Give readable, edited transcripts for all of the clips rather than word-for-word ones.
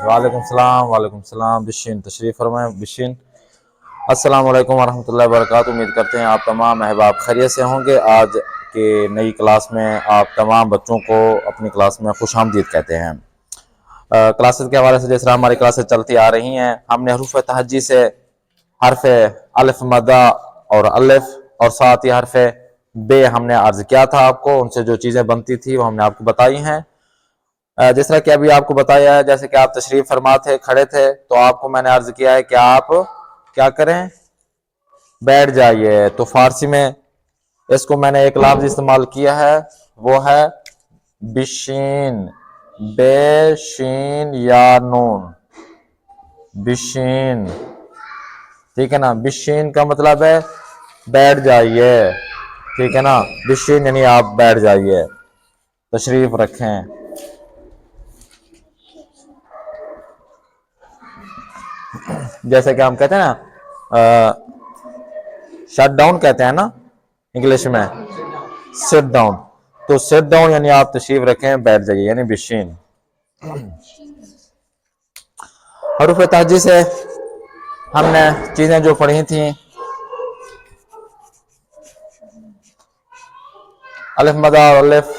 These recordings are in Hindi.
वालेकुम सलाम। बिशिन तशरीफ़ फरमाएं। बिशिन। अस्सलाम वालेकुम वरहमतुल्लाहि वबरकातुहू। उम्मीद करते हैं आप तमाम अहबाब खैरियत से होंगे। आज के नई क्लास में आप तमाम बच्चों को अपनी क्लास में खुशामदीद कहते हैं। क्लासेस के हवाले से जिस तरह हमारी क्लासेस चलती आ रही हैं, हमने हरूफ तहज्जी से हरफ अलिफ मदा और अलिफ और साथ ही हरफ बे हमने अर्ज किया था आपको। उनसे जो चीज़ें बनती थी वो हमने आपको बताई हैं। जिस तरह कि अभी आपको बताया है, जैसे कि आप तशरीफ फरमा थे, खड़े थे, तो आपको मैंने अर्ज किया है कि आप क्या करें, बैठ जाइए। तो फारसी में इसको मैंने एक लफ्ज इस्तेमाल किया है, वो है बिशीन, बेशीन या नून, बिशीन। ठीक है ना। बिशीन का मतलब है बैठ जाइए। ठीक है ना। बिशीन यानी आप बैठ जाइए, तशरीफ रखें। जैसे कि हम कहते हैं ना, शट डाउन कहते हैं ना इंग्लिश में, सिट डाउन। तो सिट डाउन यानी आप तशरीफ रखें, बैठ जाइए, यानी बिशीन। हरूफ ताजी से हमने चीजें जो पढ़ी थी, अलिफ मदा और अलिफ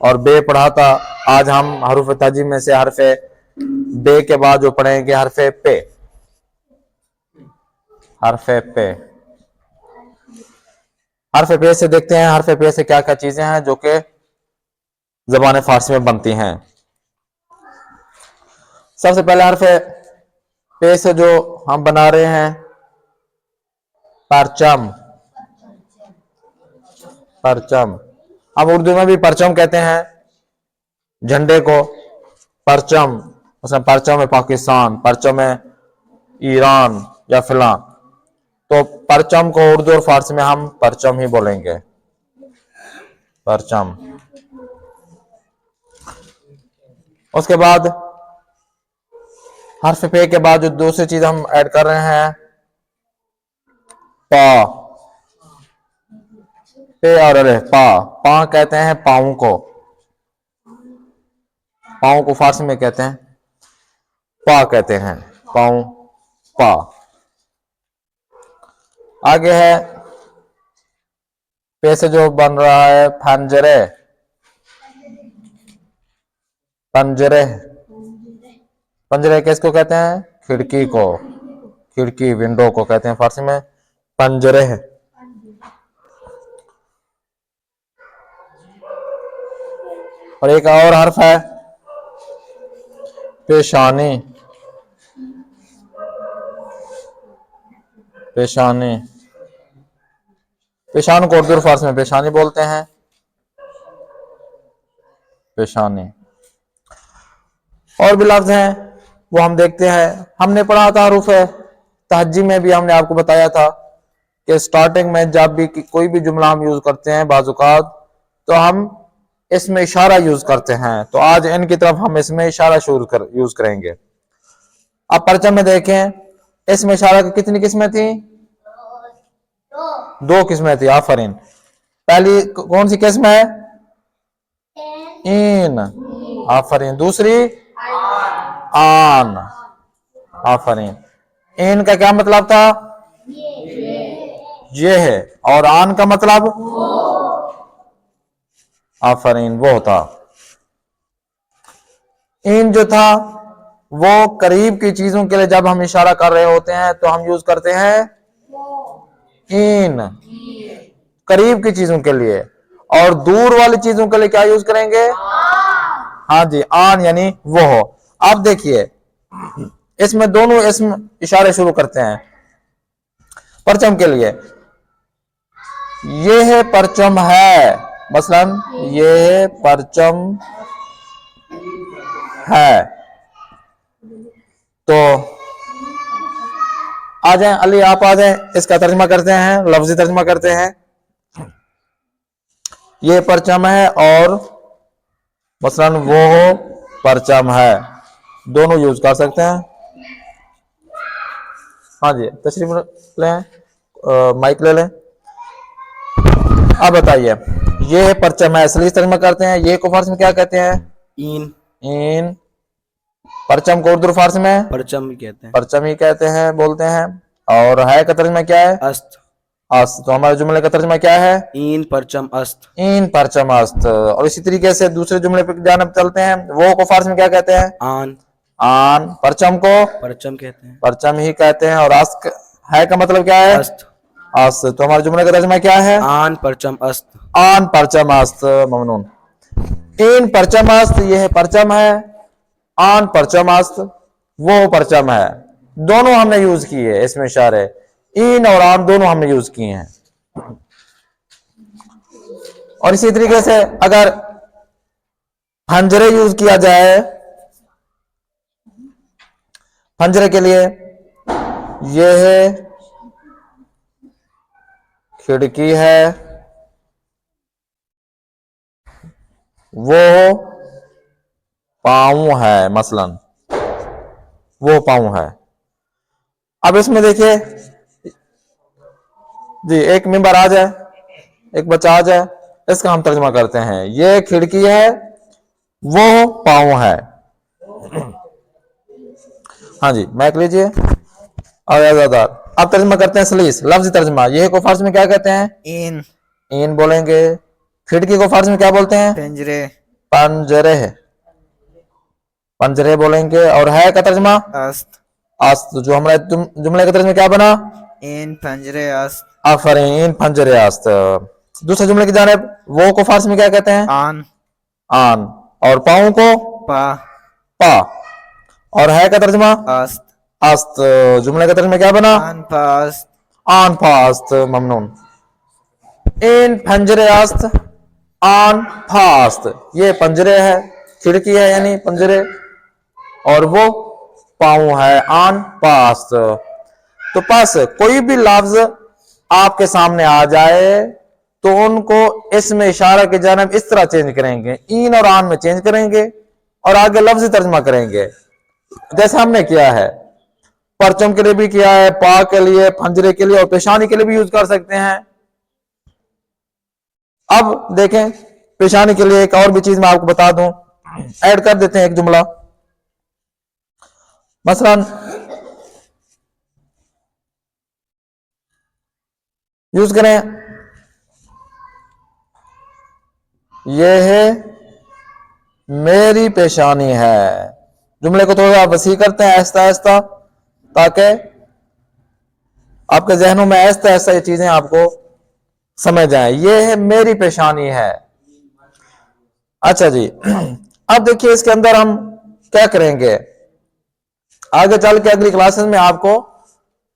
और बे पढ़ा था। आज हम हरूफ ताजी में से हरफ बे के बाद जो पढ़ेंगे हरफ पे। हरफ पे, हरफ पे से देखते हैं हरफ पे से क्या क्या चीजें हैं जो कि ज़बान फारसी में बनती हैं। सबसे पहले हरफ पे से जो हम बना रहे हैं परचम। परचम, अब उर्दू में भी परचम कहते हैं झंडे को। परचम, उसमें परचम है पाकिस्तान, परचम है ईरान या फिलहाल। तो परचम को उर्दू और फारसी में हम परचम ही बोलेंगे, परचम। उसके बाद हर्फ पे के बाद जो दूसरी चीज हम ऐड कर रहे हैं पा। पे और अरे पा, पा कहते हैं पाँव को। पाँव को फारसी में कहते हैं पा, कहते हैं पाँव, पा। आगे है पे से जो बन रहा है पंजरे। पंजरे, पंजरे किसको कहते हैं, खिड़की को, खिड़की विंडो को कहते हैं फारसी में पंजरे। और एक और हर्फ है पेशानी। पेशानी, पेशान को उर्दू फारसी में पेशानी बोलते हैं, पेशानी। और भी लफ्ज हैं वो हम देखते हैं। हमने पढ़ा था हरूफ तहज्जी में भी हमने आपको बताया था कि स्टार्टिंग में जब भी कोई भी जुमला हम यूज करते हैं बाजुकात, तो हम इसमें इशारा यूज करते हैं। तो आज इनकी तरफ हम इसमें इशारा यूज करेंगे। अब परचम में देखें, इसमें इशारा की कितनी किस्में थी, दो किस्में थी। आफरीन। पहली कौन सी किस्म है, इन। आफरीन। दूसरी आन। आफरीन। इन का क्या मतलब था, ये है, और आन का मतलब आफरीन, वो था। इन जो था वो करीब की चीजों के लिए जब हम इशारा कर रहे होते हैं तो हम यूज करते हैं इन, करीब की चीजों के लिए। और दूर वाली चीजों के लिए क्या यूज करेंगे, हाँ जी, आन, यानी वो हो। अब देखिए इसमें दोनों इसमें इशारे शुरू करते हैं परचम के लिए। ये है परचम है, मसलन ये है परचम है। तो आ जाए अली, आप आ जाए, इसका तर्जमा करते हैं, लफ्जी तर्जमा करते हैं। ये परचम है और मसलन वो परचम है, दोनों यूज कर सकते हैं। हाँ जी, तशरीफ लें, माइक ले लें। अब बताइए, ये परचम है, असली तर्जमा करते हैं। ये को फारसी में क्या कहते हैं? इन। इन। परचम को उर्दू फारसी में परचम ही कहते हैं। परचम ही कहते हैं, बोलते हैं। और है का तर्जमा क्या है? अस्त। अस्त। तो हमारे जुमले का तर्जमा क्या है? इन परचम अस्त। इन परचम अस्त। और इसी तरीके से दूसरे जुमले पे जानब चलते हैं। वो को फारसी में क्या कहते हैं? आन। आन। परचम को परचम कहते हैं। परचम ही कहते हैं। और अस्त है का मतलब क्या है? अस्त। अस्त। तो हमारे जुमले का तर्जमा क्या है? आन परचम अस्त। आन परचम अस्त। ममनून। इन परचम अस्त, ये है परचम है। आन परचम अस्त, वो परचम है। दोनों हमने यूज किए है इसमें इशारे, इन और आन दोनों हमने यूज किए हैं। और इसी तरीके से अगर फंजरे यूज किया जाए, फंजरे के लिए ये है खिड़की है, वो पाँव है, मसलन वो पाँव है। अब इसमें देखिए जी, एक मेंबर आ जाए, एक बच्चा आ जाए, इसका हम तर्जमा करते हैं। ये खिड़की है, वो पाँव है। हाँ जी, मैक लीजिए। और अब तर्जमा करते हैं सलीस, लफ्ज तर्जमा। ये को फारसी में क्या कहते हैं? इन। इन बोलेंगे। खिड़की को फारसी में क्या बोलते हैं? पिंजरे। पंजरे। पंजरे बोलेंगे। और है का तर्जमा? अस्त। अस्त। जो हमारे जुमले का तर्जमा क्या बना? इन पंजरे अस्त। आफरीन पंजरे अस्त। दूसरे जुमले की जानिब, वो को फारसी में क्या कहते हैं? आन। आन। और पाँव को? पा। पा। और है का तर्जमा? अस्त। अस्त। जुमले का तर्जमा क्या बना? आन पास्त। आन फास्त। ममनून। इन पंजरे अस्त, आन फास्त। ये पंजरे है, खिड़की है यानी पंजरे, और वो पाँव है, आन पास्त। तो पास कोई भी लफ्ज आपके सामने आ जाए तो उनको इसमें इशारा के जानब इस तरह चेंज करेंगे, इन और आन में चेंज करेंगे और आगे लफ्ज तर्जमा करेंगे, जैसे हमने किया है। परचम के लिए भी किया है, पा के लिए, पंजरे के लिए और पेशानी के लिए भी यूज कर सकते हैं। अब देखें, पेशानी के लिए एक और भी चीज मैं आपको बता दूं, ऐड कर देते हैं एक जुमला। मसलन यूज करें, यह है मेरी पेशानी है। जुमले को थोड़ा वसी करते हैं आहिस्ता आहिस्ता, ताकि आपके जहनों में आहिस्ता आहिस्ता ये चीजें आपको समझ आए। ये है मेरी पेशानी है। अच्छा जी, अब देखिए इसके अंदर हम क्या करेंगे, आगे चल के अगली क्लासेस में आपको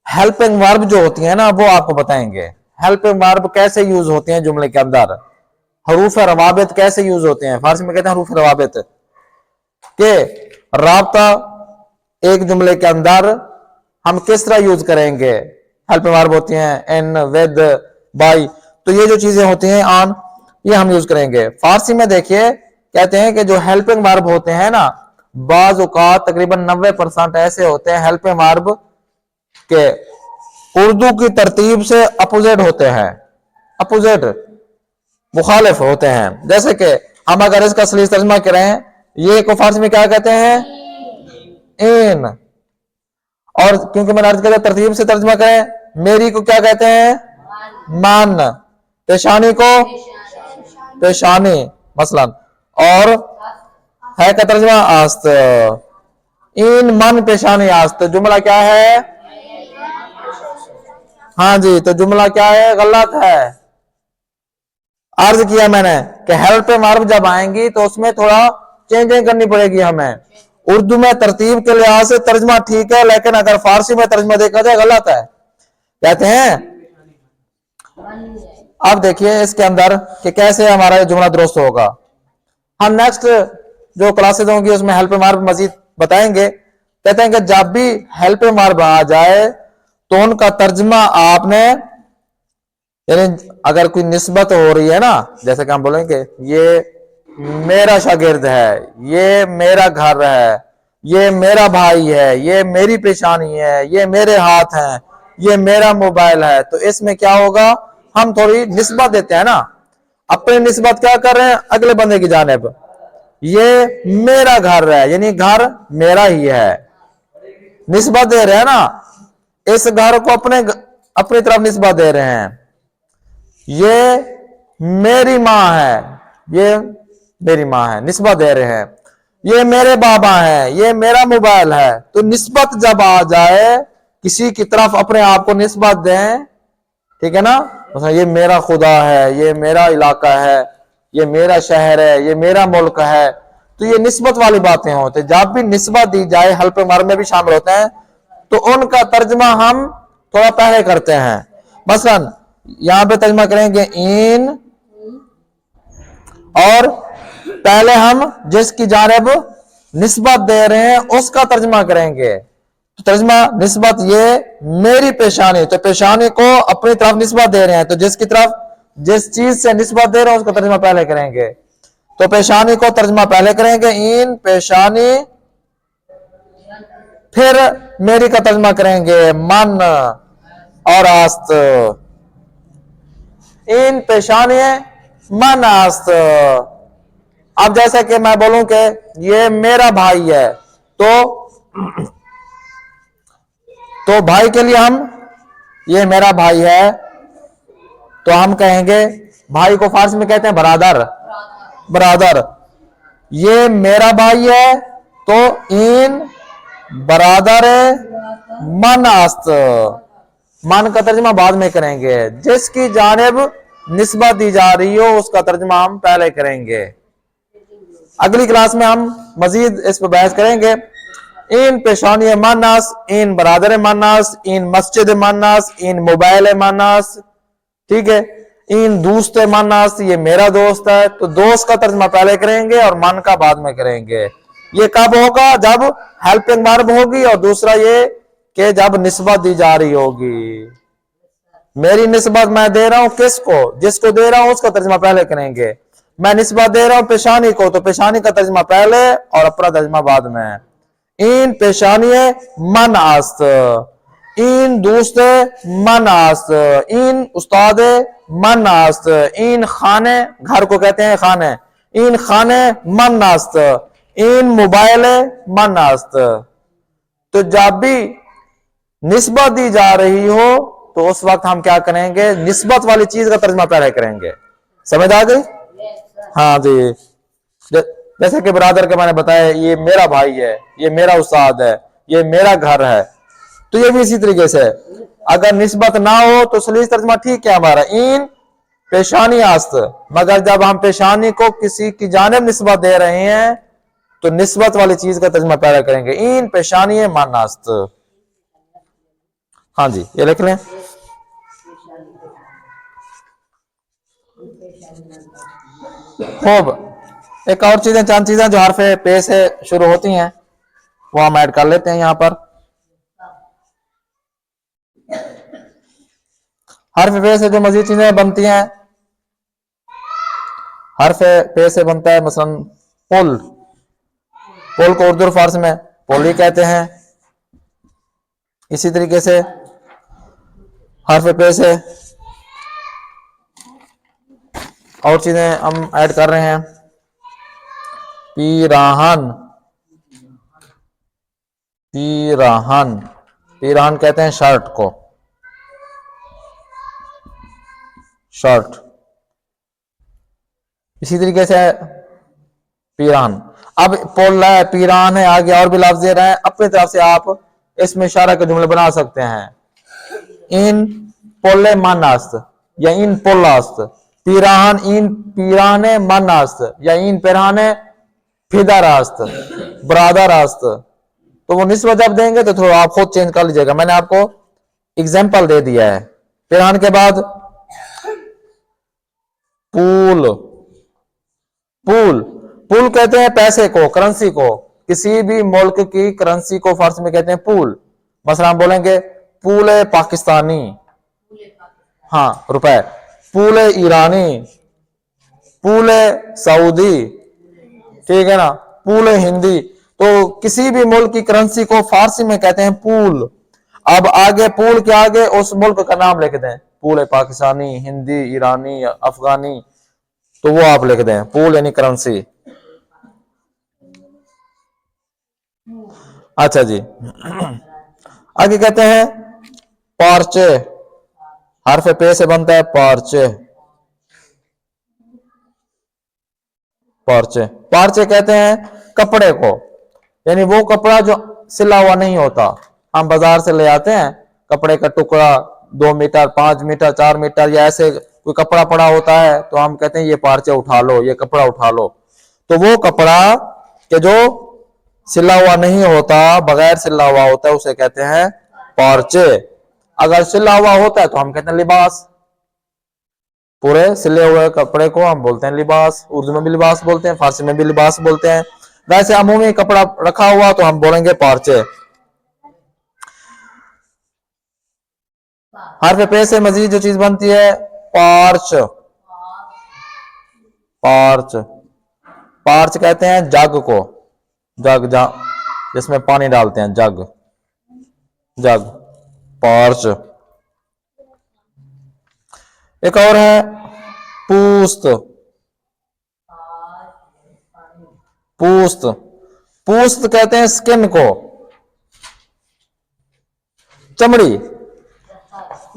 हेल्पिंग वर्ब जो होती है ना, वो आपको बताएंगे। हेल्पिंग वर्ब कैसे यूज होते हैं जुमले के अंदर, हरूफ रवाबित कैसे यूज होते हैं। फारसी में कहते हैं हरूफ रवाबित, के राब्ता एक जुमले के अंदर हम किस तरह यूज करेंगे। हेल्पिंग वर्ब होती हैं इन, विद, बाय। तो ये जो चीजें होती हैं ऑन, ये हम यूज करेंगे। फारसी में देखिए कहते हैं कि जो हेल्पिंग वर्ब होते हैं ना, बाज औकात तकरीबन 90% ऐसे होते हैं हेल्पिंग वर्ब के उर्दू की तरतीब से अपोजिट होते हैं, अपोजिट मुखालिफ होते हैं। जैसे कि हम अगर इसका सलीस तर्जमा करें, ये को फारसी में क्या कहते हैं? इन। और क्योंकि मैंने अर्ज किया तरतीब से तर्जमा करें, मेरी को क्या कहते हैं? मान। पेशानी को पेशानी मसलन। और है का तर्जमा आस्त। इन मन पेशानी आस्त। जुमला क्या है? हाँ जी, तो जुमला क्या है? गलत है। अर्ज किया मैंने कि हेल्पिंग वर्ब जब आएंगी तो उसमें थोड़ा चेंजिंग करनी पड़ेगी हमें। उर्दू में तरतीब के लिहाज से तर्जमा ठीक है, लेकिन अगर फारसी में तर्जमा देखा जाए गलत है, कहते हैं। अब देखिए इसके अंदर कि कैसे हमारा ये जुमला दुरुस्त होगा। हम नेक्स्ट जो क्लासेस होंगी उसमें हेल्पिंग वर्ब मजीद बताएंगे। कहते हैं कि जब भी हेल्पिंग वर्ब आ जाए तो उनका तर्जमा आपने यानी अगर कोई निस्बत हो रही है ना, जैसे कि हम बोलेंगे ये मेरा शागिर्द है, ये मेरा घर है, ये मेरा भाई है, ये मेरी पेशानी है, ये मेरे हाथ हैं, ये मेरा मोबाइल है, तो इसमें क्या होगा, हम थोड़ी निस्बत देते हैं ना, अपनी निस्बत क्या कर रहे हैं अगले बंदे की जानिब। ये मेरा घर है यानी घर मेरा ही है, निस्बत दे रहे हैं ना, इस घर को अपनी तरफ निस्बत दे रहे हैं। ये मेरी माँ है, ये मेरी माँ है, निस्बत दे रहे हैं। ये मेरे बाबा हैं, ये मेरा मोबाइल है। तो निस्बत जब आ जाए किसी की तरफ अपने आप को निस्बत दें, ठीक है ना, मतलब ये मेरा खुदा है, ये मेरा इलाका है, ये मेरा शहर है, ये मेरा मुल्क है, तो ये निस्बत वाली बातें होती। जब भी निस्बत दी जाए, हल्फ मर में भी शामिल होते हैं, तो उनका तर्जमा हम थोड़ा पहले करते हैं। मसलन यहां पे तर्जमा करेंगे इन, और पहले हम जिसकी जानिब निस्बत दे रहे हैं उसका तर्जमा करेंगे। तो तर्जमा निस्बत, ये मेरी पेशानी, तो पेशानी को अपनी तरफ निस्बत दे रहे हैं, तो जिसकी तरफ जिस चीज से निस्बत दे रहे हैं उसका तर्जमा पहले करेंगे। तो पेशानी को तर्जमा पहले करेंगे इन पेशानी, फिर मेरी का तर्जमा करेंगे मन और आस्त। इन पेशानी मन आस्त। अब जैसे कि मैं बोलूं कि ये मेरा भाई है, तो भाई के लिए हम, ये मेरा भाई है, तो हम कहेंगे, भाई को फारसी में कहते हैं बरादर, बरादर। ये मेरा भाई है, तो इन बरादर मन आस्त। मन का तर्जमा बाद में करेंगे, जिसकी जानिब निस्बत दी जा रही हो उसका तर्जमा हम पहले करेंगे। अगली क्लास में हम मजीद इस पर बहस करेंगे। इन पेशानी मानास, इन बरादर मानास, इन मस्जिद मानास, इन मोबाइल मानास, ठीक है, इन दोस्त मानास, ये मेरा दोस्त है, तो दोस्त का तर्जमा पहले करेंगे और मन का बाद में करेंगे। ये कब होगा, जब हेल्पिंग वर्ब होगी, और दूसरा ये कि जब निस्बत दी जा रही होगी। मेरी निस्बत मैं दे रहा हूं किसको, जिसको दे रहा हूं उसका तर्जमा पहले करेंगे। मैं निस्बत दे रहा हूं पेशानी को, तो पेशानी का तर्जमा पहले और अपना तर्जमा बाद में। इन पेशानी मन आस्त, इन दोस्त मन आस्त, इन उस्ताद मन आस्त, इन खाने, घर को कहते हैं खाने, इन खाने मन आस्त, इन मोबाइल मन आस्त। तो जब भी निस्बत दी जा रही हो तो उस वक्त हम क्या करेंगे, निस्बत वाली चीज का तर्जमा पहले करेंगे। समझ आ गई? हाँ जी। जैसे कि बरादर के मैंने बताया, ये मेरा भाई है, ये मेरा उस्ताद है, ये मेरा घर है, तो ये भी इसी तरीके से। अगर निस्बत ना हो तो सलीस तर्जमा ठीक है हमारा, इन पेशानी आस्त। मगर जब हम पेशानी को किसी की जानिब निस्बत दे रहे हैं तो निस्बत वाली चीज का तर्जमा पहले करेंगे, इन पेशानी मन आस्त। हाँ जी, ये लिख लें। खूब, एक और चीजें, चंद चीजें जो हरफ पे से शुरू होती हैं वो हम ऐड कर लेते हैं यहां पर। हरफ पे से जो मजीद चीजें बनती हैं, हरफ पे से बनता है मसलन पुल। पुल को उर्दू फारसी में पुल ही कहते हैं। इसी तरीके से हरफ पे से और चीजें हम ऐड कर रहे हैं। पीराहन, पीराहन, पीराहन कहते हैं शर्ट को, शर्ट। इसी तरीके से पीरान। अब पोल है, पीरान है, आगे और भी लफ्ज दे रहे हैं, अपनी तरफ से आप इसमें इशारा के जुमले बना सकते हैं। इन पोले मानास्त या इन पोलास्त, पीरान इन पीराने मानास्त या इन पेराने फिदारास्त, बरादरास्त। तो वो निस्बत जब देंगे तो थोड़ा आप खुद चेंज कर लीजिएगा। मैंने आपको एग्जाम्पल दे दिया है। पीरान के बाद पूल, पूल, पूल कहते हैं पैसे को, करेंसी को। किसी भी मुल्क की करेंसी को फारसी में कहते हैं पूल। मसलन हम बोलेंगे पूल पाकिस्तानी, हाँ रुपए। पूल ईरानी, पूल सऊदी, ठीक है ना, पूल हिंदी। तो किसी भी मुल्क की करेंसी को फारसी में कहते हैं पूल। अब आगे पूल के आगे उस मुल्क का नाम लिख दें, पूल पाकिस्तानी, हिंदी, ईरानी, अफगानी, तो वो आप लिख दें पूल यानी करेंसी। अच्छा जी, आगे कहते हैं पार्चे, हर्फ पे से बनता है पार्चे। पार्चे, पार्चे कहते हैं कपड़े को, यानी वो कपड़ा जो सिला हुआ नहीं होता। हम बाजार से ले आते हैं कपड़े का टुकड़ा, 2 मीटर, 5 मीटर, 4 मीटर, या ऐसे कोई कपड़ा पड़ा होता है तो हम कहते हैं ये पार्चे उठा लो, ये कपड़ा उठा लो। तो वो कपड़ा के जो सिला हुआ नहीं होता, बगैर सिला हुआ होता है, उसे कहते हैं पार्चे। अगर सिला हुआ होता है तो हम कहते हैं लिबास। पूरे सिले हुए कपड़े को हम बोलते हैं लिबास। उर्दू में भी लिबास बोलते हैं, फारसी में भी लिबास बोलते हैं। वैसे अमूमी कपड़ा रखा हुआ तो हम बोलेंगे पार्चे। हर्फ पे से मजीद जो चीज बनती है पार्च। पार्च, पार्च कहते हैं जग को, जग जिसमें पानी डालते हैं, जग, जग, पार्च। एक और है पूस्त। पूस्त, पूस्त कहते हैं स्किन को, चमड़ी।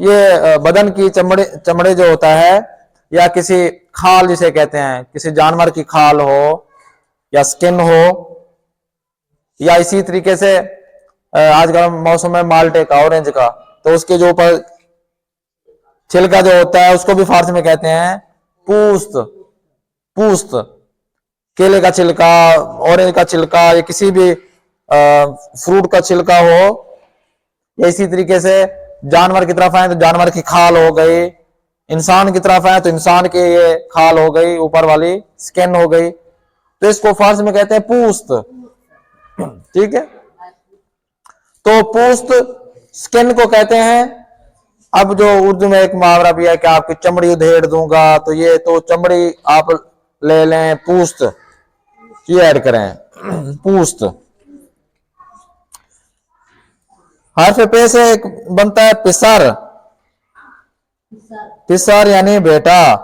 ये बदन की चमड़े, चमड़े जो होता है, या किसी खाल जिसे कहते हैं, किसी जानवर की खाल हो या स्किन हो, या इसी तरीके से आजकल मौसम है माल्टे का, ऑरेंज का, तो उसके जो ऊपर छिलका जो होता है उसको भी फारसी में कहते हैं पूस्त। पूस्त, केले का छिलका, ऑरेंज का छिलका, या किसी भी फ्रूट का छिलका हो, या इसी तरीके से जानवर की तरफ आए तो जानवर की खाल हो गई, इंसान की तरफ आए तो इंसान की ये खाल हो गई, ऊपर वाली स्किन हो गई, तो इसको फारसी में कहते हैं पूस्त। ठीक है, तो पूस्त स्किन को कहते हैं। अब जो उर्दू में एक मुहावरा भी है कि आपकी चमड़ी उधेड़ दूंगा, तो ये तो चमड़ी आप ले लें, पूस्त ये ऐड करें, पूस्त। हर्फ पे से एक बनता है पिसर। पिसर यानी बेटा,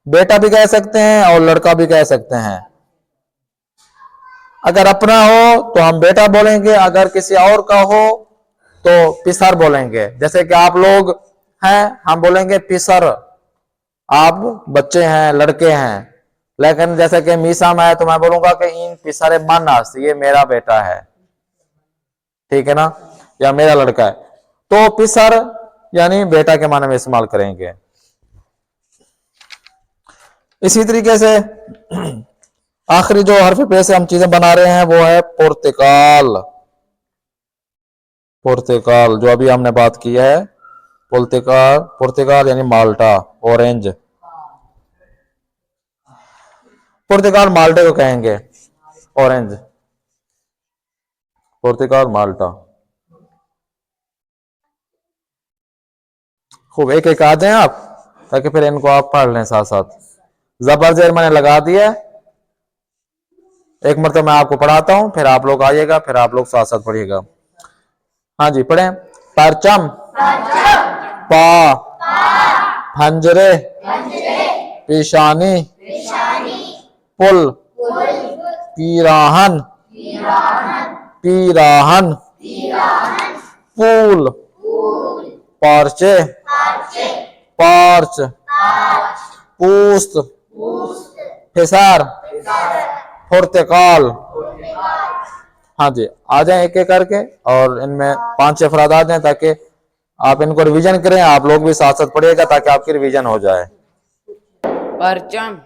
बेटा भी कह सकते हैं और लड़का भी कह सकते हैं। अगर अपना हो तो हम बेटा बोलेंगे, अगर किसी और का हो तो पिसर बोलेंगे। जैसे कि आप लोग हैं, हम बोलेंगे पिसर, आप बच्चे हैं, लड़के हैं। लेकिन जैसे कि मीसा में है तो मैं बोलूंगा कि इन पिसरे मानस, ये मेरा बेटा है, ठीक है ना, या मेरा लड़का है। तो पिसर यानी बेटा के माने में इस्तेमाल करेंगे। इसी तरीके से आखिरी जो हर्फ पे से हम चीजें बना रहे हैं वो है पुर्तगाल। पुर्तगाल जो अभी हमने बात की है, पुर्तगाल, पुर्तगाल यानी माल्टा, ऑरेंज। पुर्तगाल माल्टे को कहेंगे ऑरेंज, पुर्तगाल माल्टा। खूब, एक एक आ जाए आप, ताकि फिर इनको आप पढ़ लें साथ साथ। जबर जेर मैंने लगा दिया, एक मरतबा मैं आपको पढ़ाता हूं, फिर आप लोग आइएगा, फिर आप लोग साथ साथ पढ़िएगा। हाँ जी, पढ़ें। परचम, पा, फंजरे, पेशानी, पुल, पीराहन, पीराहन, पूल, पार्चे, पार्च, पूस्त, फिसार, पुर्तगाल। हाँ जी, आ जाए एक एक करके, और इनमें 5-6 अफराद आ जाए ताकि आप इनको रिवीजन करें। आप लोग भी साथ साथ पढ़िएगा ताकि आपकी रिवीजन हो जाए। परचम,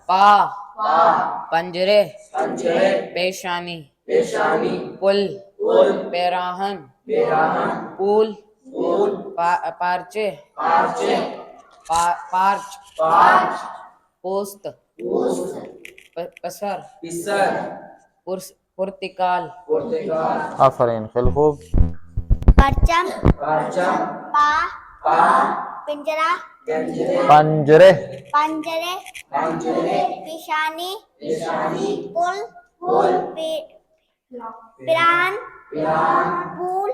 पा, पंजरे, पेशानी, पुल, पेराहन, पूल, पार्चे, पार्च, पोस्त, पसर, पुर्तिकाल। आफरीन, खूब। परचम पा पिंजरा पंजरे पंजरे पेशानी पुल पिरान पूल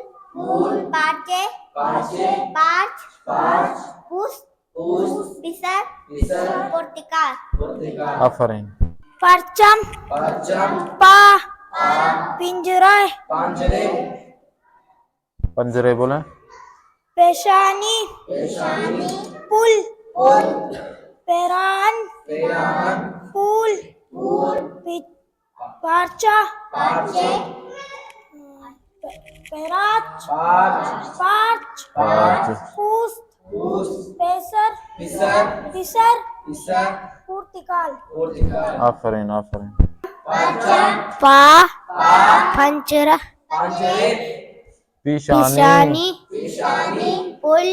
पार्चे पार्च पुस्त पिसर पुर्तिकाल आफरीन। परचम पा पिंजरा पंजरे बोले। पेशानी पुल पेरान पूल पार्चा पेराच पार्च पुस्त पेसर पिसर पुर्तिकाल आफरीन आफरीन। पा पंजरा पेशानी पुल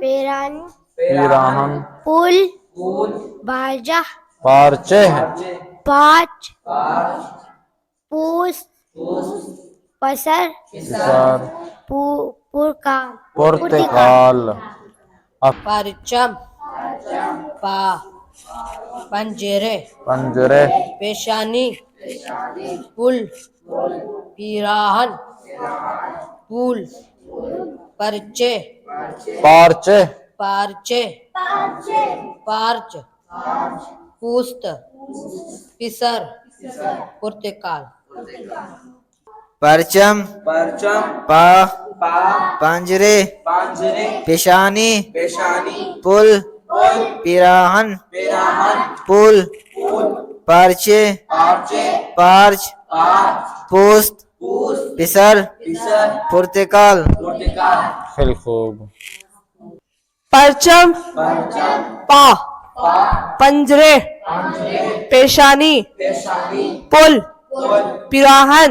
पेरान पिराहन पुल बाजा पार्चे पाँच पूस पसर पिसर पुर्तगाल परचम पा पंजरे पंजरे पेशानी पुल पिराहन पूल परचे पार्चे पार्चे पार्च पुस्त पिसर पुर्तगाल परचम पा पंजरे पेशानी पुल पिराहन पुल परचे पार्च पुस्त पिसर पुर्तगाल खिल खूब। परचम पा पंजरे पेशानी पुल पिराहन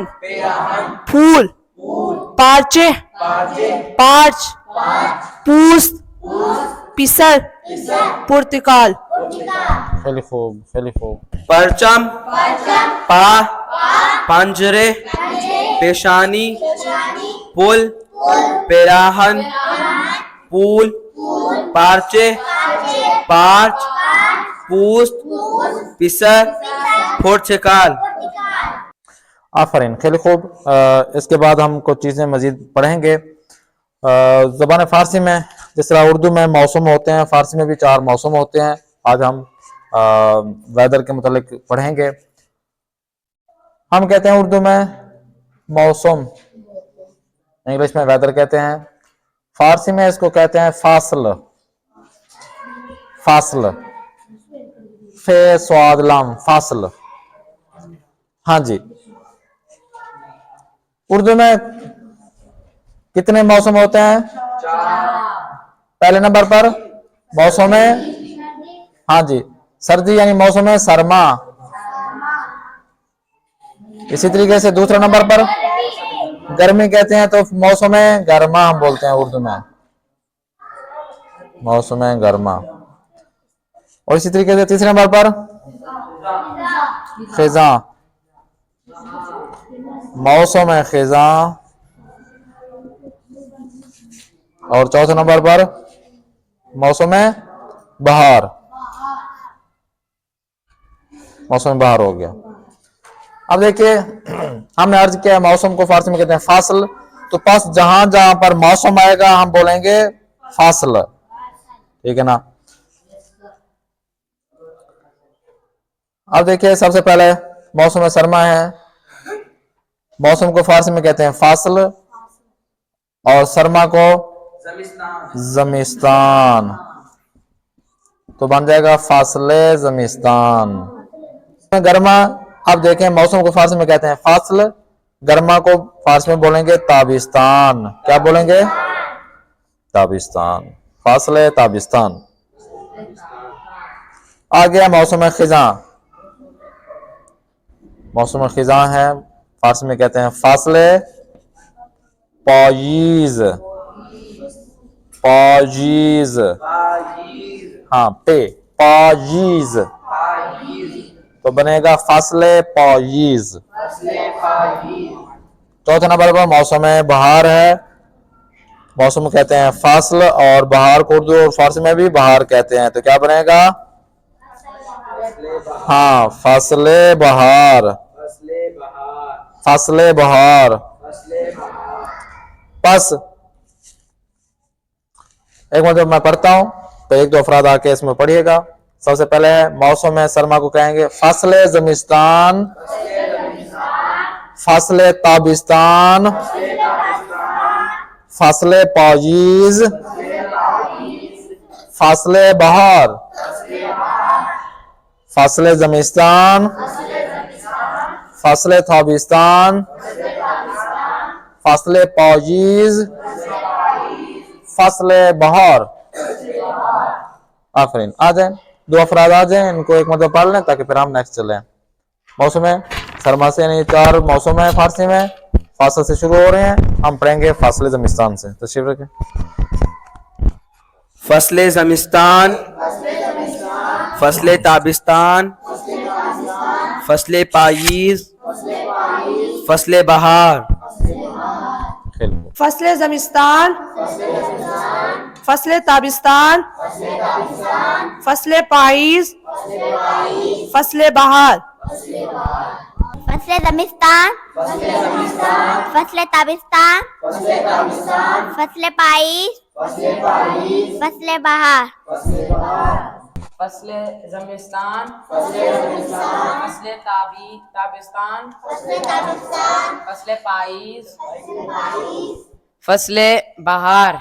फूल पार्चे पार्च पूस्त पिसर पुर्तगाल खिल खूब खिल खूब। परचम पा पंजरे पेशानी पुल पेराहन पूल पार्चे पार्च पूस्त पिसर पुर्तगाल आफरीन खिल खूब। इसके बाद हम कुछ चीज़ें मज़ीद पढ़ेंगे ज़बान फ़ारसी में। जिस तरह उर्दू में मौसम होते हैं, फ़ारसी में भी 4 मौसम होते हैं। आज हम वेदर के मुतालिक पढ़ेंगे। हम कहते हैं उर्दू में मौसम, इंग्लिश में वेदर कहते हैं। फ़ारसी में इसको कहते हैं फासल। फासल फे स्वाद लाम फासल। हाँ जी, उर्दू में कितने मौसम होते हैं? पहले नंबर पर मौसम है, हाँ जी, सर्दी यानी मौसम है सरमा। इसी तरीके से दूसरे नंबर पर गर्मी कहते हैं तो मौसम है गर्मा हम बोलते हैं उर्दू में, मौसम है गर्मा। और इसी तरीके से तीसरे नंबर पर खिजा, मौसम है खिजा। और चौथे नंबर पर मौसम है बहार, मौसम बहार हो गया। अब देखिए हमने अर्ज किया मौसम को फारसी में कहते हैं फासल। तो पास जहां जहां पर मौसम आएगा हम बोलेंगे फासल, ठीक है ना। अब देखिए सबसे पहले मौसम सरमा है, मौसम को फारसी में कहते हैं फासल और सरमा को जमिस्तान। तो बन जाएगा फासले जमिस्तान। गर्मा, अब देखें मौसम को फारसी में कहते हैं फासल, गर्मा को फारसी में बोलेंगे ताबिस्तान। क्या बोलेंगे? ताबिस्तान, फासले ताबिस्तान। आ गया मौसम खिजा। मौसम खिजा है, फारसी में कहते हैं फासले पायीज। पायीज, हाँ पे पायीज, तो बनेगा फासले पायीज। चौथे नंबर पर मौसम बहार है, मौसम कहते हैं फासल, और बहार को उर्दू और फारसी में भी बहार कहते हैं। तो क्या बनेगा? हाँ, फसले बहार, फसले बहार। पस एक मतलब मैं पढ़ता हूं तो एक दो अफराद आके इसमें पढ़िएगा। सबसे पहले मौसम सरमा को कहेंगे फसले जमिस्तान, फसले ताबिस्तान, फसले पाजीज, फसले बहार। फसले जमिस्तान, फसले ताबिस्तान, फसले पाजीज, फसले बहार। आफरीन, आ जाए दो अफराद आ जाए, इनको एक मतलब पढ़ लें ताकि फिर हम नेक्स्ट चलें। मौसम है सरमा से, यानी 4 मौसम है फारसी में, फासल से शुरू हो रहे हैं। हम पढ़ेंगे फासले जमिस्तान से। तशरीफ रखें। फसले जमिस्तान, फसले ताबिस्तान, फसले पायीज, फसले बहार। फसले जमिस्तान, फसले ताबिस्तान, फसले पायीज, फसले बहार। फसले जमिस्तान, फसले ताबिस्तान, फसले पायीज, फसले बहार। फसले जमिस्तान, फसले ताबिस्तान, फसले पायीज, फसले बहार।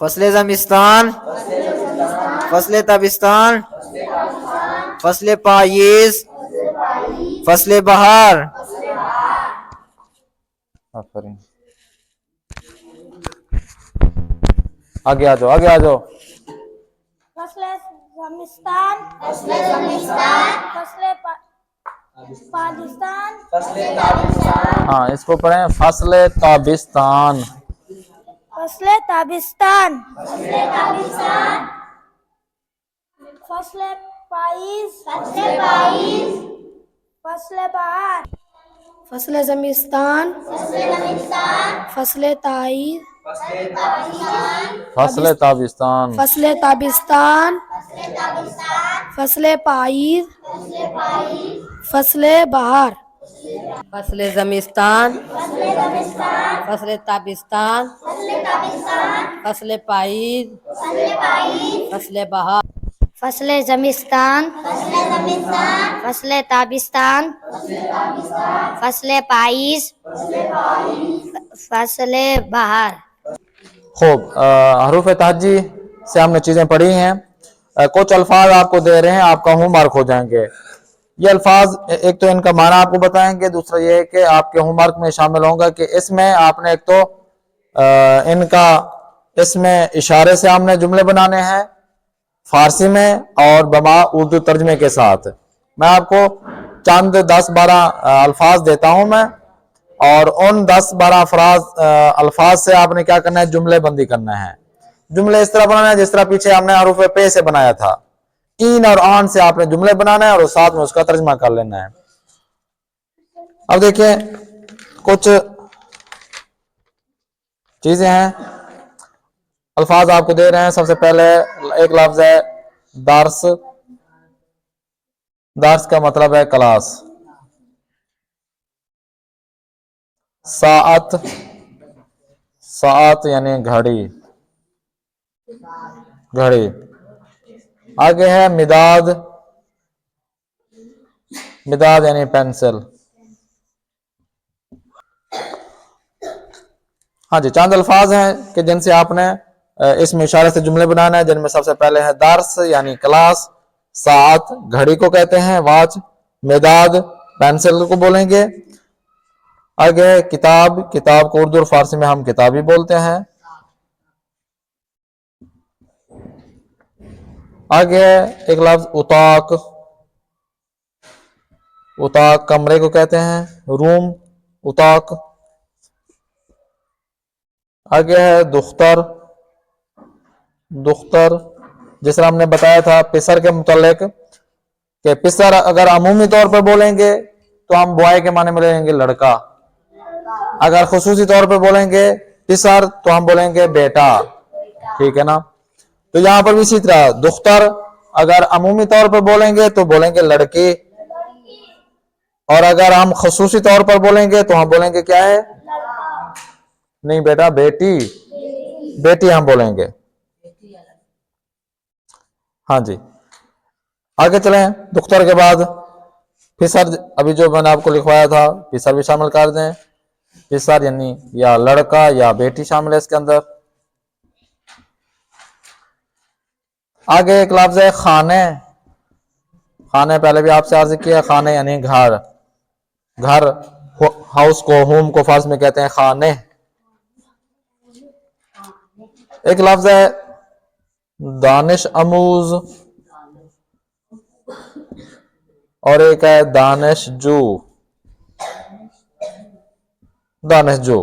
फसले जमिस्तान, फसले ताबिस्तान, फसले पायीज, फसले बहार। आगे आ जाओ, आगे आ जाओ। फसले जमिस्तान, फसले पाकिस्तान, हाँ, इसको पढ़ें फसले ताबिस्तान, फसले ताबिस्तान, फसले पायीज, फसले बहार। फसले जमिस्तान, फसले तायीज, फसले ताबिस्तान, फसले ताबिस्तान, फसले पायीज, फसले बहार। फसले जमिस्तान, फसले ताबिस्तान, फसले पायीज, फसले बहार। फसले जमिस्तान, फसले ताबिस्तान, फसले पायीज, फसले बहार। खूब। हरूफ तहजी से हमने चीजें पढ़ी हैं। कुछ अल्फाज आपको दे रहे हैं, आपका होमवर्क हो जाएंगे। ये अल्फाज एक तो इनका माना आपको बताएंगे, दूसरा ये है कि आपके होमवर्क में शामिल होगा कि इसमें आपने एक तो इनका इसमें इशारे से हमने जुमले बनाने हैं फारसी में और बमा उर्दू तर्जमे के साथ। मैं आपको चंद 10-12 अल्फाज देता हूं मैं, और उन 10-12 अल्फाज से आपने क्या करना है, जुमले बंदी करना है। जुमले इस तरह बनाना है जिस तरह पीछे हमने हरूफ पे से बनाया था। इन और आन से आपने जुमले बनाना है और साथ में उसका तर्जमा कर लेना है। अब देखिए कुछ चीजें हैं, अल्फाज आपको दे रहे हैं। सबसे पहले एक लफ्ज है दर्स। दर्स का मतलब है क्लास। साअत, साअत यानी घड़ी, घड़ी। आगे है मिदाद, मिदाद यानी पेंसिल। हाँ जी, चंद अल्फाज हैं कि जिनसे आपने इसमें इशारे से जुमले बनाना है, जिनमें सबसे पहले है दर्स यानी क्लास, सात घड़ी को कहते हैं, वॉच, मिदाद पेंसिल को बोलेंगे। आगे किताब, किताब को उर्दू और फारसी में हम किताब ही बोलते हैं। आगे एक लफ्ज उताक, उताक कमरे को कहते हैं, रूम, उताक। आगे है दुख्तर, दुख्तर जिस तरह हमने बताया था पिसर के मुतालिक कि पिसर अगर अमूमी तौर पर बोलेंगे तो हम बॉय के माने में लेंगे लड़का, अगर खुसूसी तौर पर बोलेंगे पिसर तो हम बोलेंगे बेटा, ठीक है ना। तो यहाँ पर भी इसी तरह दुख्तर अगर अमूमी तौर पर बोलेंगे तो बोलेंगे लड़की, और अगर हम खसूसी तौर पर बोलेंगे तो हम बोलेंगे क्या है, नहीं बेटा बेटी, बेटी हम बोलेंगे। हाँ जी, आगे चलें। दुख्तर के बाद फिसर, अभी जो मैंने आपको लिखवाया था फिसर भी शामिल कर दें। फिसर यानी या लड़का या बेटी शामिल है इसके अंदर। आगे एक लफ्ज है खाने। खाने पहले भी आपसे अर्ज किया, खाने यानी घर, घर हाउस को, होम को फारसी में कहते हैं खाने। एक लफ्ज है दानिश अमूज और एक है दानिशजू। दानिशजू,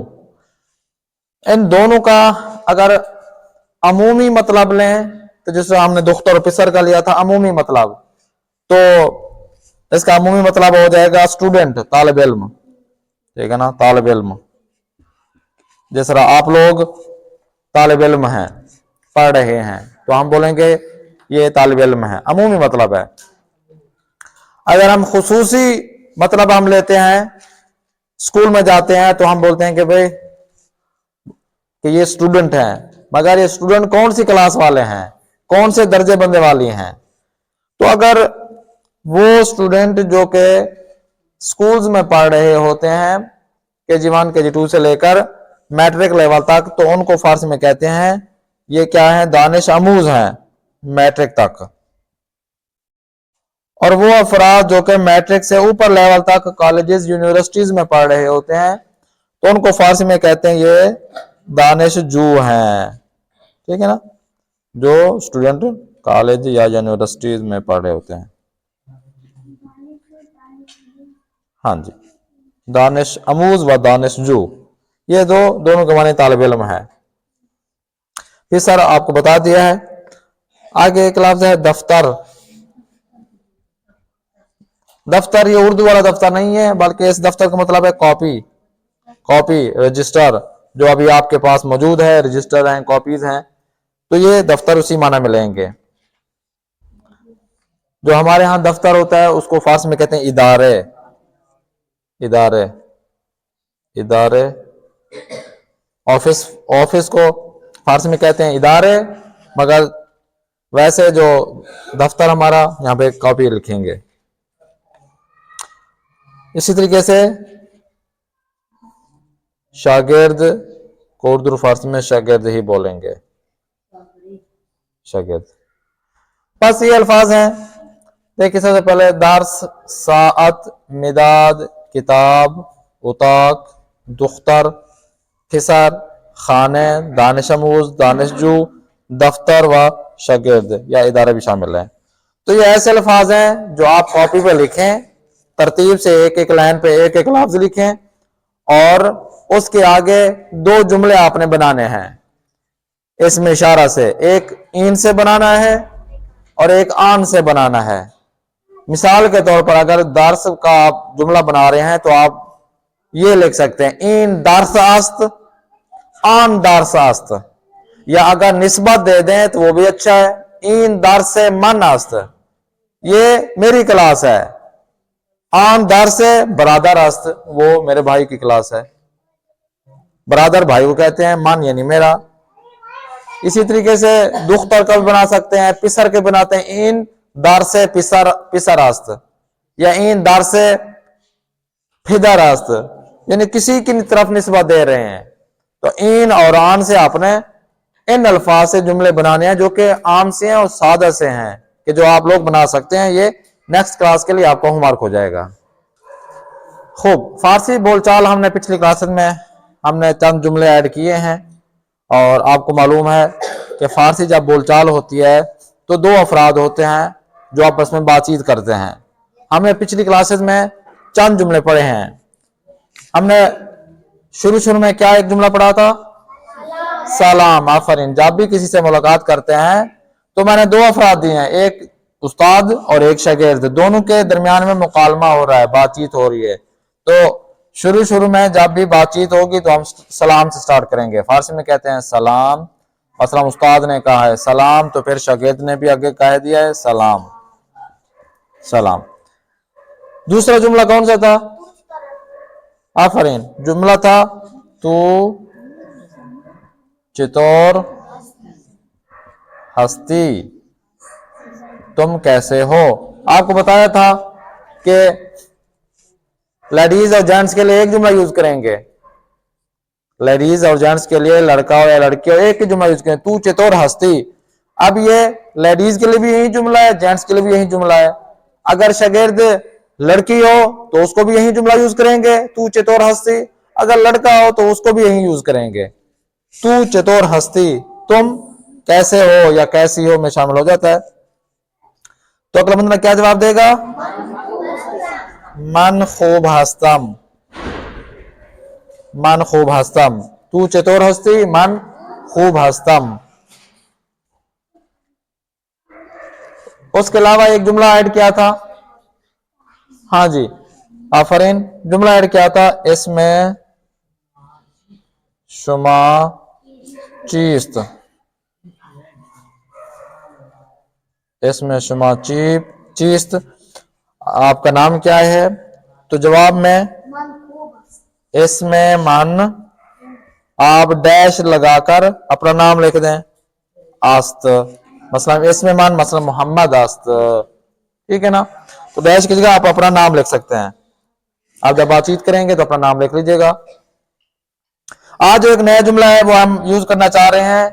इन दोनों का अगर अमूमी मतलब लें तो जैसे हमने दुख्तर और पिसर का लिया था अमूमी मतलब, तो इसका अमूमी मतलब हो जाएगा स्टूडेंट, तालिब इल्म, ठीक है ना, तालिब इल्म। जिस तरह आप लोग तालिब इल्म हैं, पढ़ रहे हैं, तो हम बोलेंगे ये तालिब इल्म है, अमूमी मतलब है। अगर हम खुसूसी मतलब हम लेते हैं, स्कूल में जाते हैं, तो हम बोलते हैं कि भाई कि ये स्टूडेंट हैं, मगर ये स्टूडेंट कौन सी क्लास वाले हैं, कौन से दर्जे बंदे वाली हैं। तो अगर वो स्टूडेंट जो के स्कूल्स में पढ़ रहे होते हैं KG1 KG2 से लेकर मैट्रिक लेवल तक, तो उनको फारसी में कहते हैं ये क्या है, दानिश अमूज हैं, मैट्रिक तक। और वो अफराद जो कि मैट्रिक से ऊपर लेवल तक कॉलेजेस यूनिवर्सिटीज में पढ़ रहे होते हैं, तो उनको फारसी में कहते हैं ये दानिशजू हैं, ठीक है ना, जो स्टूडेंट कॉलेज या यूनिवर्सिटीज में पढ़ रहे होते हैं। हाँ जी, दानिश अमूज व दानिशजू, ये दोनों के माने तालिब इल्म है। फिर सर आपको बता दिया है। आगे एक लफ्ज है दफ्तर। दफ्तर ये उर्दू वाला दफ्तर नहीं है, बल्कि इस दफ्तर का मतलब है कॉपी, कॉपी रजिस्टर, जो अभी आपके पास मौजूद है, रजिस्टर हैं, कॉपीज हैं, तो ये दफ्तर उसी माना में लेंगे। जो हमारे यहाँ दफ्तर होता है उसको फारसी में कहते हैं इदारे, इदारे, इदारे। ऑफिस, ऑफिस को फारसी में कहते हैं इदारे, मगर वैसे जो दफ्तर हमारा यहाँ पे कॉपी लिखेंगे। इसी तरीके से शागिर्द को उर्दू फारसी में शागिर्द ही बोलेंगे, शागिर्द। बस ये अल्फाज हैं। देखिए सबसे पहले दार्स, साअत, मिदाद, किताब, उताक, दुख्तर, फिसर, खाने, दानिशमूज, दानिशजू, दफ्तर व शागिर्द या इदारे भी शामिल हैं। तो ये ऐसे अल्फाज हैं जो आप कॉपी पे लिखें, तरतीब से एक एक लाइन पे एक एक लफ्ज लिखें, और उसके आगे दो जुमले आपने बनाने हैं इसमें इशारा से, एक इन से बनाना है और एक आन से बनाना है। मिसाल के तौर पर अगर दार्स का आप जुमला बना रहे हैं तो आप ये लिख सकते हैं इन दार्स आस्त, आन दार्स आस्त, या अगर निस्बत दे दें तो वो भी अच्छा है, इन दार्स से मन आस्त, ये मेरी क्लास है, आन दार से बरादर आस्त, वो मेरे भाई की क्लास है। बरादर भाई को कहते हैं, मन यानी मेरा। इसी तरीके से दुख्तर का भी बना सकते हैं, पिसर के बनाते हैं इन दार से पिसर, पिसर आस्त, या इन दार से फिदर आस्त, यानी किसी की तरफ निस्बत दे रहे हैं। तो इन और आन से आपने इन अल्फाज से जुमले बनाने हैं जो कि आम से हैं और सादा से हैं, कि जो आप लोग बना सकते हैं। ये नेक्स्ट क्लास के लिए आपको होमवर्क हो जाएगा। खूब, फारसी बोलचाल हमने पिछली क्लासेस में हमने चंद जुमले ऐड किए हैं, और आपको मालूम है कि फारसी जब बोलचाल होती है तो दो अफराद होते हैं जो आपस में बातचीत करते हैं। हमने पिछली क्लासेस में चंद जुमले पढ़े हैं। हमने शुरू में क्या एक जुमला पढ़ा था, सलाम, आफरीन। जब भी किसी से मुलाकात करते हैं तो मैंने दो अफराद दिए हैं, एक उस्ताद और एक शागिर्द, दोनों के दरमियान में मुकालमा हो रहा है, बातचीत हो रही है। तो शुरू शुरू में जब भी बातचीत होगी तो हम सलाम से स्टार्ट करेंगे। फारसी में कहते हैं सलाम, मसलन उस्ताद ने कहा है सलाम, तो फिर शागिर्द ने भी आगे कह दिया है सलाम, सलाम। दूसरा जुमला कौन सा था? आफरीन। जुमला था तू चितौर हस्ती, तुम कैसे हो। आपको बताया था कि लेडीज और जेंट्स के लिए एक जुमला यूज करेंगे, लेडीज और जेंट्स के लिए, लड़का हो या लड़की हो, एक ही जुमला यूज करें, तू चितौर हस्ती। अब ये लेडीज के लिए भी यही जुमला है, जेंट्स के लिए भी यही जुमला है। अगर शागिर्द लड़की हो तो उसको भी यही जुमला यूज करेंगे, तू चितौर हस्ती। अगर लड़का हो तो उसको भी यही यूज करेंगे, तू चितौर हस्ती, तुम कैसे हो या कैसी हो में शामिल हो जाता है। तो अगला बंदा क्या जवाब देगा? मन खूब हस्तम, मन खूब हस्तम, तू चितौर हस्ती, मन खूब हस्तम। उसके अलावा एक जुमला ऐड किया था, हाँ जी आफरीन, जुमला ऐड किया था, इसमें शुमा चीस्त, इसमें शुमा चीस्त, आपका नाम क्या है? तो जवाब में इसमें मन, आप डैश लगाकर अपना नाम लिख दें, आस्त, मसलन इसमें मन, मसलन मोहम्मद आस्त, ठीक है ना। तो डैश की जगह आप अपना नाम लिख सकते हैं। आप जब बातचीत करेंगे तो अपना नाम लिख लीजिएगा। आज जो एक नया जुमला है वो हम यूज करना चाह रहे हैं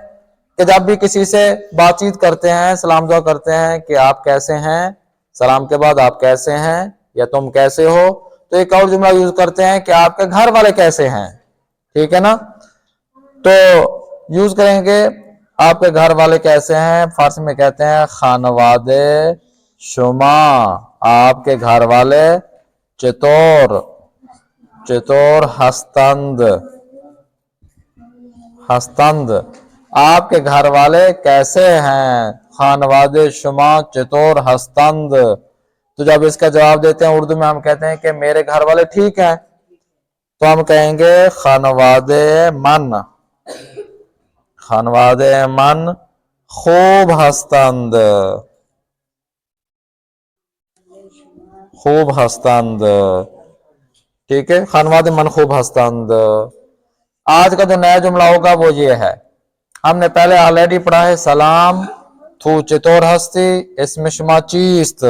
कि जब भी किसी से बातचीत करते हैं, सलाम दुआ करते हैं कि आप कैसे हैं, सलाम के बाद आप कैसे हैं या तुम कैसे हो, तो एक और जुमला यूज करते हैं कि आपके घर वाले कैसे हैं, ठीक है ना। तो यूज करेंगे आपके घर वाले कैसे हैं, फारसी में कहते हैं खानवादे शुमा, आपके घर वाले चितौर, चितौर हस्तंद, हस्तंद, आपके घर वाले कैसे हैं, खानवादे शुमा चितौर हस्तंद। तो जब इसका जवाब देते हैं उर्दू में हम कहते हैं कि मेरे घर वाले ठीक हैं, तो हम कहेंगे खानवादे मन, खानवादे मन खूब हस्तंद, खूब हस्तंद, ठीक है, खानवादे मन खूब हस्तंद। आज का जो नया जुमला होगा वो ये है, हमने पहले ऑलरेडी पढ़ा है सलाम, थू चितौर हस्ती, इसमें शुमा चीस्त,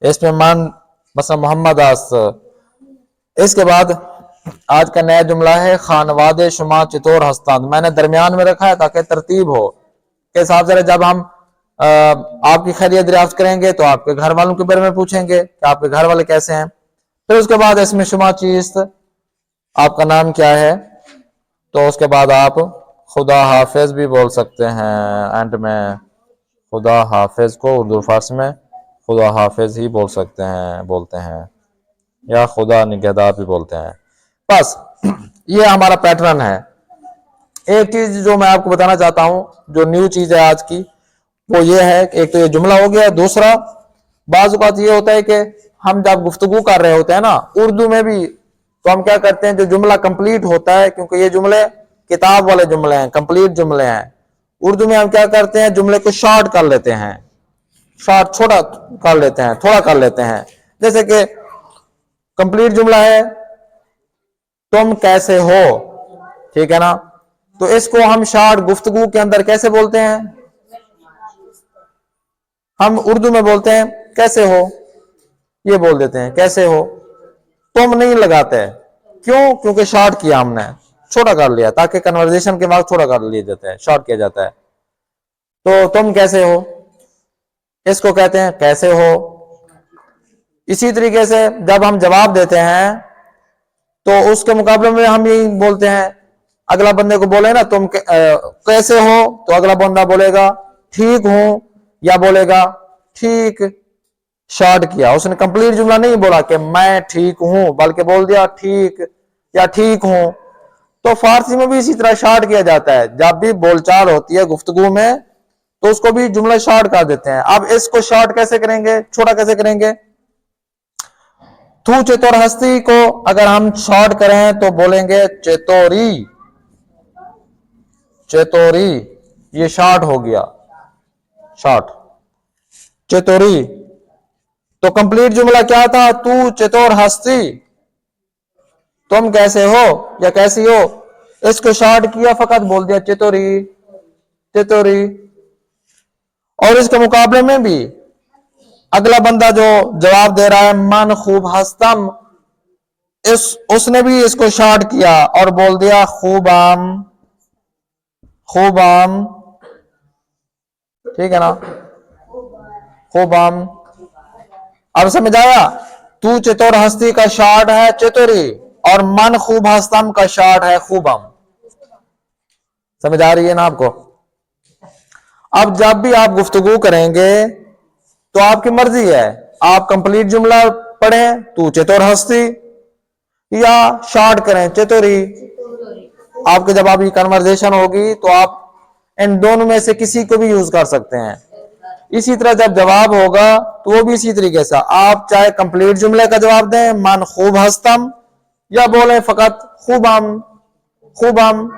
इसमें मन मसलन मोहम्मद आस्त। इसके बाद आज का नया जुमला है खानवादे शुमा चितौर हस्तान। मैंने दरमियान में रखा है ताकि तरतीब हो के हिसाब से जब हम आपकी खैरियत दरियाफ्त करेंगे तो आपके घर वालों के बारे में पूछेंगे कि आपके घर वाले कैसे हैं। फिर उसके बाद इसमें शुमा चीस्त, आपका नाम क्या है, तो उसके बाद आप खुदा हाफिज भी बोल सकते हैं। एंड में खुदा हाफिज को उर्दू फारसी में खुदा हाफिज ही बोल सकते हैं, बोलते हैं, या खुदा निगहदार भी बोलते हैं। बस ये हमारा पैटर्न है। एक चीज जो मैं आपको बताना चाहता हूं, जो न्यू चीज है आज की, वो ये है कि एक तो ये जुमला हो गया, दूसरा बाज़ औक़ात ये होता है कि हम जब गुफ्तगू कर रहे होते हैं ना उर्दू में भी, तो हम क्या करते हैं, जो जुमला कंप्लीट होता है, क्योंकि ये जुमले किताब वाले जुमले हैं, कंप्लीट जुमले हैं, उर्दू में हम क्या करते हैं, जुमले को शॉर्ट कर लेते हैं, शॉर्ट छोटा कर लेते हैं, थोड़ा कर लेते हैं। जैसे कि कंप्लीट जुमला है तुम कैसे हो, ठीक है ना, तो इसको हम शॉर्ट गुफ्तगू के अंदर कैसे बोलते हैं, हम उर्दू में बोलते हैं कैसे हो, ये बोल देते हैं कैसे हो, तुम नहीं लगाते, क्यों, क्योंकि शॉर्ट किया हमने, छोटा कर लिया, ताकि कन्वर्सेशन के बाद छोटा कर लिया जाता है, शॉर्ट किया जाता है। तो तुम कैसे हो, इसको कहते हैं कैसे हो। इसी तरीके से जब हम जवाब देते हैं तो उसके मुकाबले में हम यही बोलते हैं, अगला बंदे को बोले ना तुम कैसे हो, तो अगला बंदा बोलेगा ठीक हूं, या बोलेगा ठीक, शॉर्ट किया, उसने कंप्लीट जुमला नहीं बोला कि मैं ठीक हूं, बल्कि बोल दिया ठीक या ठीक हूं। तो फारसी में भी इसी तरह शॉर्ट किया जाता है, जब भी बोलचाल होती है गुफ्तगू में तो उसको भी जुमला शॉर्ट कर देते हैं। अब इसको शॉर्ट कैसे करेंगे, छोटा कैसे करेंगे, तू चतुर हस्ती को अगर हम शॉर्ट करें तो बोलेंगे चेतोरी, चेतोरी, ये शॉर्ट हो गया, शॉर्ट, चेतोरी। तो कंप्लीट जुमला क्या था? तू चतुर हस्ती, तुम कैसे हो या कैसी हो, इसको शॉर्ट किया, फकत बोल दिया चेतोरी, चेतोरी। और इसके मुकाबले में भी अगला बंदा जो जवाब दे रहा है मन खूब हस्तम, उसने भी इसको शॉर्ट किया और बोल दिया खूबाम, खूबाम, ठीक है ना, खूबाम। अब समझ आया? तू चतुर हस्ती का शॉर्ट है चतुरी और मन खूब हस्तम का शॉर्ट है खूबम। समझ आ रही है ना आपको? अब जब भी आप गुफ्तगू करेंगे तो आपकी मर्जी है, आप कंप्लीट जुमला पढ़ें तू चतुर हस्ती या शॉर्ट करें चतुरी। आपके जब आपकी कन्वर्सेशन होगी तो आप इन दोनों में से किसी को भी यूज कर सकते हैं। इसी तरह जब जवाब होगा तो वो भी इसी तरीके से, आप चाहे कंप्लीट जुमले का जवाब दें मन खूब हस्तम, या बोले फकत खूबम, खूबम,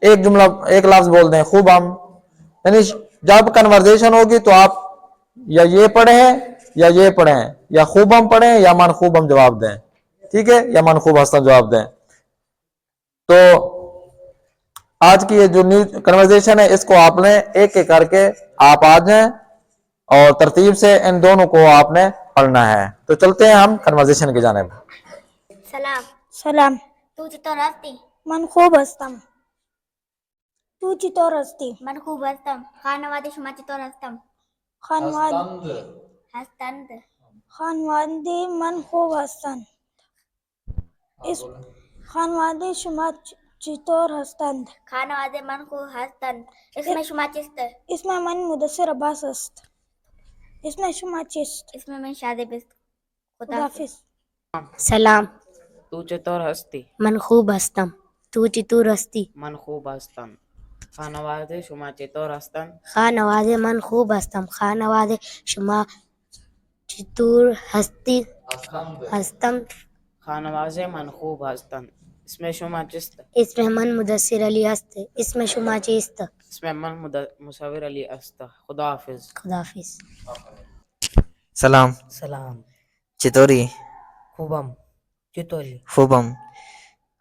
एक जुमला एक लफ्ज बोल दें खूबम। यानी जब कन्वर्सेशन होगी तो आप या ये पढ़ें या ये पढ़ें, या खूबम पढ़ें या मन खूबम जवाब दें, ठीक है, या मन खूब हस्तम जवाब दें। तो आज की ये जो न्यू कन्वर्सेशन है इसको आपने एक एक करके आप आ जाएं और तरतीब से इन दोनों को आपने पढ़ना है। तो चलते हैं हम कन्वर्सेशन की जानिब। सलाम। सलाम। तू चतुर हस्ती, मन खूब हस्तम, तू चतुर हस्ती, मन खूब हस्तम, खानवादे शुमा चतुर हस्तम, हस्तंद, खानवादे मन खूब हस्तन, इस खानवादे शुमा चतुर हस्तंद, खानवादे मन खूब हस्तंद, इसमें शुमा चिस्त, इसमें मन मुदस्सिर अब्बास हस्त, इसमें शुमा चिस्त। इसमें मैं शादे बिस्त। खुदाफिज। सलाम। तू चतुर हस्ती, मन खूब हस्तम, तू चतुर हस्ती, मन खूब हस्तन, खानवादे शुमा चतुर हस्तन, खानवादे मन खूब हस्तम, खानवादे शुमा चतुर हस्ती हस्तम, खानवाजे मन खूब हस्तन, इसमें शुमा चिस्त, इसमें मन मुदस्सिर अली हस्त, इसमें शुमा चिस्त। इसमें मन मुसविर अली अस्त। खुदा हाफिज। खुदाफिज। सलाम। सलाम। चितोरी, खूबम, चितोरी, खूबम,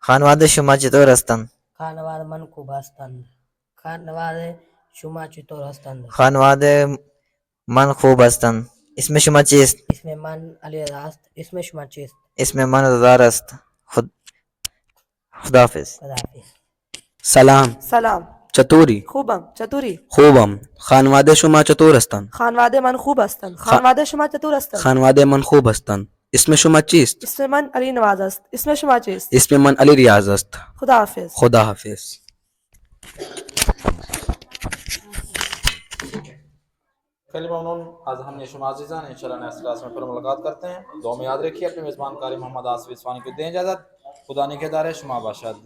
खानवादे शुमा चतुर हस्तन, खानवाद मन खूब हस्तन, खानवाद शुमा चितोर हस्तन, खानवादे मन खूब हस्तन, इसमें शुमा चीस्त, इसमें मन अली रास्त, इसमें शुमा चेस्त। इसमें मन रजारस्त। खुदाफिज। खुदाफिज। सलाम। सलाम। चतुरी, खूबम, चतुरी, खूबम, खानवादे शुमा चतुर हस्तन, खानवादे मन खूब हस्तन, खानवादे शुमा चतुर हस्तन, खानवादे मन खूब हस्तन, इसमें शुमा चीस्त, इसमें मन अली नवाज हस्त, इसमें शुमा चीस्त। इसमें मन अली रियाज हस्त। खुदा हाफिज। खुदा हाफिज। आज हमने शुमाजीजा इंशाल्लाह नेक्स्ट क्लास में फिर मुलाकात करते हैं। दुआ में याद रखिए। अपने मेज़बान कारी मोहम्मद आसिफ इस्फानी को दें इजाज़त। खुदा निगहदार शुमा बाशद।